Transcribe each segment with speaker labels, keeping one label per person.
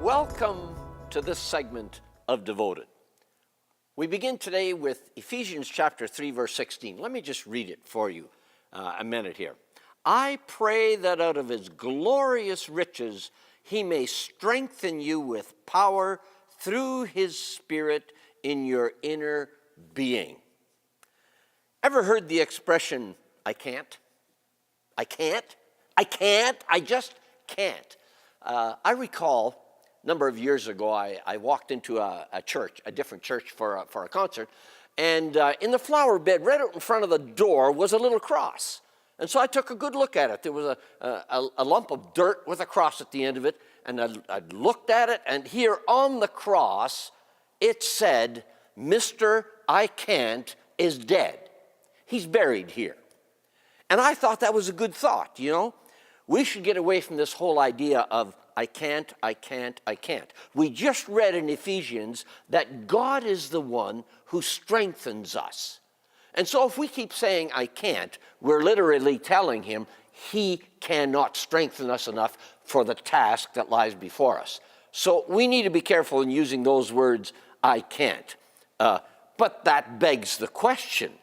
Speaker 1: Welcome to this segment of Devoted. We begin today with Ephesians chapter 3, verse 16. Let me just read it for you a minute here. I pray that out of his glorious riches he may strengthen you with power through his Spirit in your inner being. Ever heard the expression, I can't? I can't? I can't? I just can't. I recall a number of years ago, I walked into a church, a different church for a concert, and in the flower bed, right out in front of the door, was a little cross. And so I took a good look at it. There was a lump of dirt with a cross at the end of it, and I looked at it, and here on the cross, it said, Mr. I Can't is dead. He's buried here. And I thought that was a good thought, you know. We should get away from this whole idea of I can't, I can't, I can't. We just read in Ephesians that God is the one who strengthens us. And so if we keep saying I can't, we're literally telling him he cannot strengthen us enough for the task that lies before us. So we need to be careful in using those words, I can't. But that begs the question,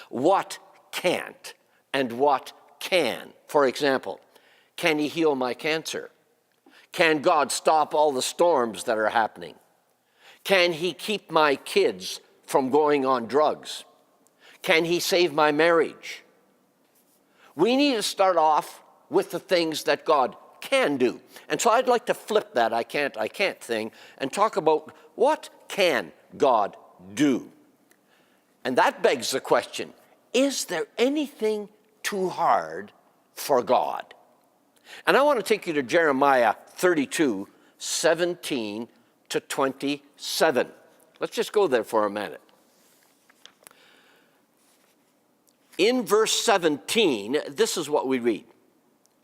Speaker 1: what can't and what can? For example, can he heal my cancer? Can God stop all the storms that are happening? Can he keep my kids from going on drugs? Can he save my marriage? We need to start off with the things that God can do. And so I'd like to flip that I can't thing and talk about what can God do? And that begs the question, is there anything too hard for God? And I want to take you to Jeremiah 32, 17 to 27. Let's just go there for a minute. In verse 17, this is what we read.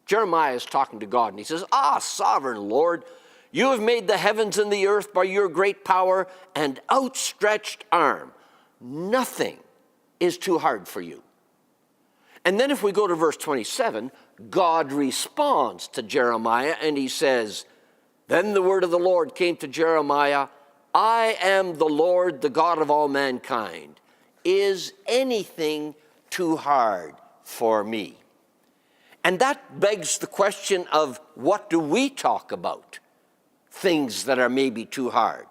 Speaker 1: Jeremiah is talking to God, and he says, sovereign Lord, you have made the heavens and the earth by your great power and outstretched arm. Nothing is too hard for you. And then if we go to verse 27, God responds to Jeremiah, and he says, then the word of the Lord came to Jeremiah, I am the Lord, the God of all mankind. Is anything too hard for me? And that begs the question of what do we talk about? Things that are maybe too hard.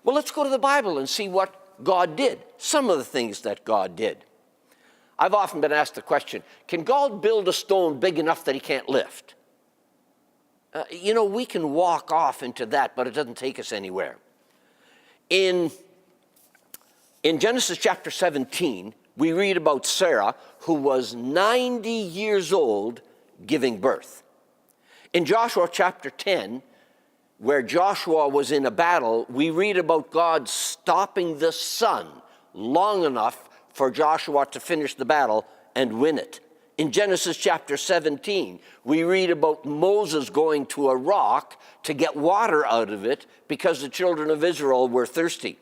Speaker 1: Well, let's go to the Bible and see what God did, some of the things that God did. I've often been asked the question, can God build a stone big enough that he can't lift? We can walk off into that, but it doesn't take us anywhere. In Genesis chapter 17, we read about Sarah, who was 90 years old, giving birth. In Joshua chapter 10, where Joshua was in a battle, we read about God stopping the sun long enough for Joshua to finish the battle and win it. In Genesis chapter 17, we read about Moses going to a rock to get water out of it because the children of Israel were thirsty.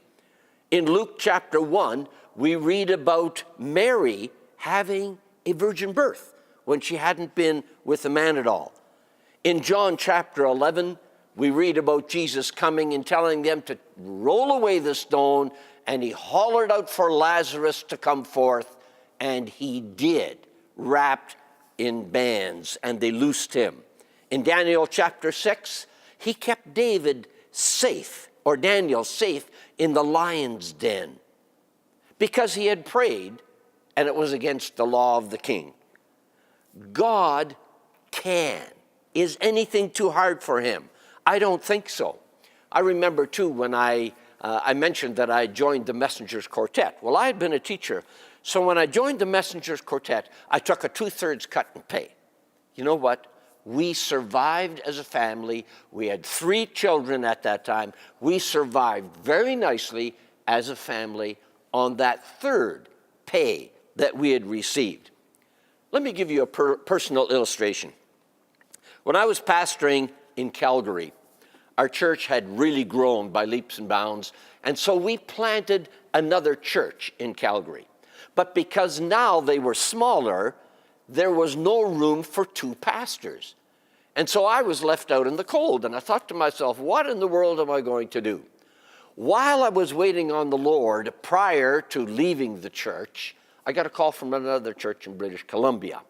Speaker 1: In Luke chapter 1, we read about Mary having a virgin birth when she hadn't been with a man at all. In John chapter 11, we read about Jesus coming and telling them to roll away the stone, and he hollered out for Lazarus to come forth, and he did, wrapped in bands, and they loosed him. In Daniel chapter 6, he kept Daniel safe in the lion's den because he had prayed, and it was against the law of the king. God can. Is anything too hard for him? I don't think so. I remember, too, when I mentioned that I joined the Messengers Quartet. Well, I had been a teacher, so when I joined the Messengers Quartet, I took a 2/3 cut in pay. You know what? We survived as a family. We had 3 children at that time. We survived very nicely as a family on that 3rd pay that we had received. Let me give you a personal illustration. When I was pastoring in Calgary, our church had really grown by leaps and bounds, and so we planted another church in Calgary. But because now they were smaller, there was no room for 2 pastors. And so I was left out in the cold, and I thought to myself, what in the world am I going to do? While I was waiting on the Lord prior to leaving the church, I got a call from another church in British Columbia.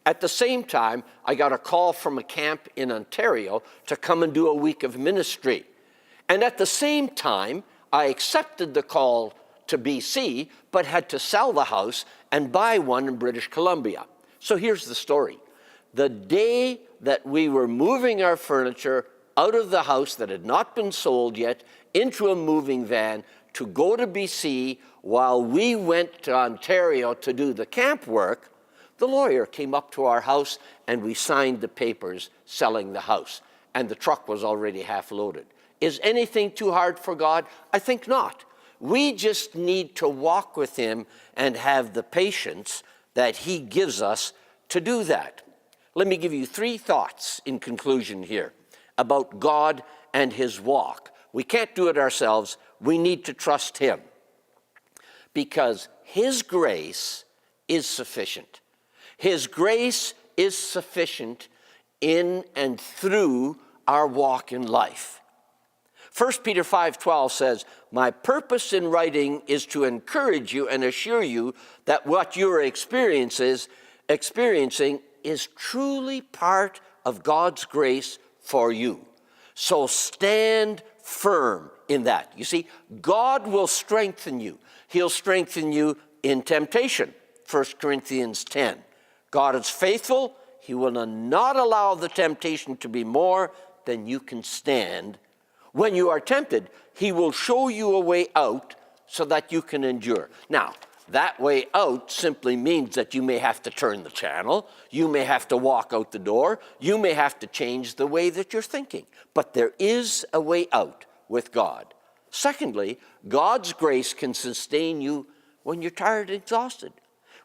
Speaker 1: At the same time, I got a call from a camp in Ontario to come and do a week of ministry. And at the same time, I accepted the call to BC, but had to sell the house and buy one in British Columbia. So here's the story. The day that we were moving our furniture out of the house that had not been sold yet into a moving van to go to BC while we went to Ontario to do the camp work, the lawyer came up to our house and we signed the papers selling the house. And the truck was already half loaded. Is anything too hard for God? I think not. We just need to walk with him and have the patience that he gives us to do that. Let me give you 3 thoughts in conclusion here about God and his walk. We can't do it ourselves. We need to trust him because his grace is sufficient. His grace is sufficient in and through our walk in life. 1 Peter 5:12 says, "My purpose in writing is to encourage you and assure you that what you are experiencing is truly part of God's grace for you. So stand firm in that." You see, God will strengthen you. He'll strengthen you in temptation, 1 Corinthians 10. God is faithful. He will not allow the temptation to be more than you can stand. When you are tempted, he will show you a way out so that you can endure. Now, that way out simply means that you may have to turn the channel, you may have to walk out the door, you may have to change the way that you're thinking. But there is a way out with God. Secondly, God's grace can sustain you when you're tired and exhausted.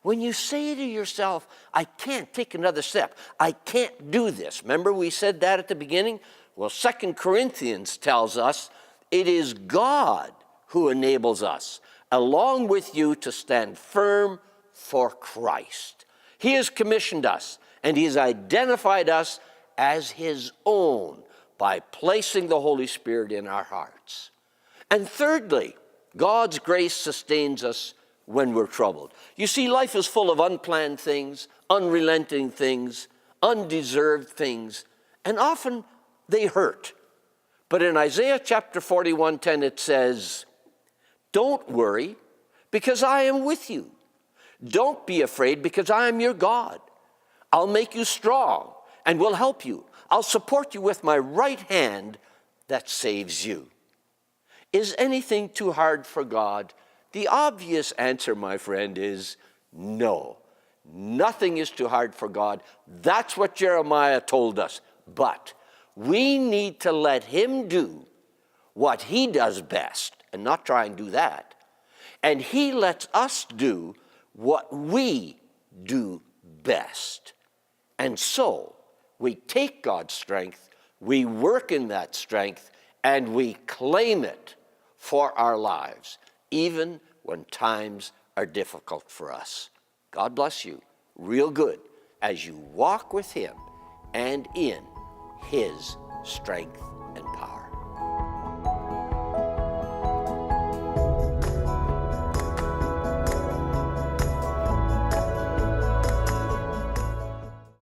Speaker 1: When you say to yourself, I can't take another step, I can't do this. Remember we said that at the beginning? Well, 2 Corinthians tells us it is God who enables us, along with you, to stand firm for Christ. He has commissioned us, and he has identified us as his own by placing the Holy Spirit in our hearts. And thirdly, God's grace sustains us when we're troubled. You see, life is full of unplanned things, unrelenting things, undeserved things, and often they hurt. But in Isaiah chapter 41:10 it says, "Don't worry, because I am with you. Don't be afraid, because I am your God. I'll make you strong and will help you. I'll support you with my right hand that saves you." Is anything too hard for God? The obvious answer, my friend, is no. Nothing is too hard for God. That's what Jeremiah told us. But we need to let him do what he does best and not try and do that. And he lets us do what we do best. And so we take God's strength, we work in that strength, and we claim it for our lives, even when times are difficult for us. God bless you real good as you walk with him and in his strength and power.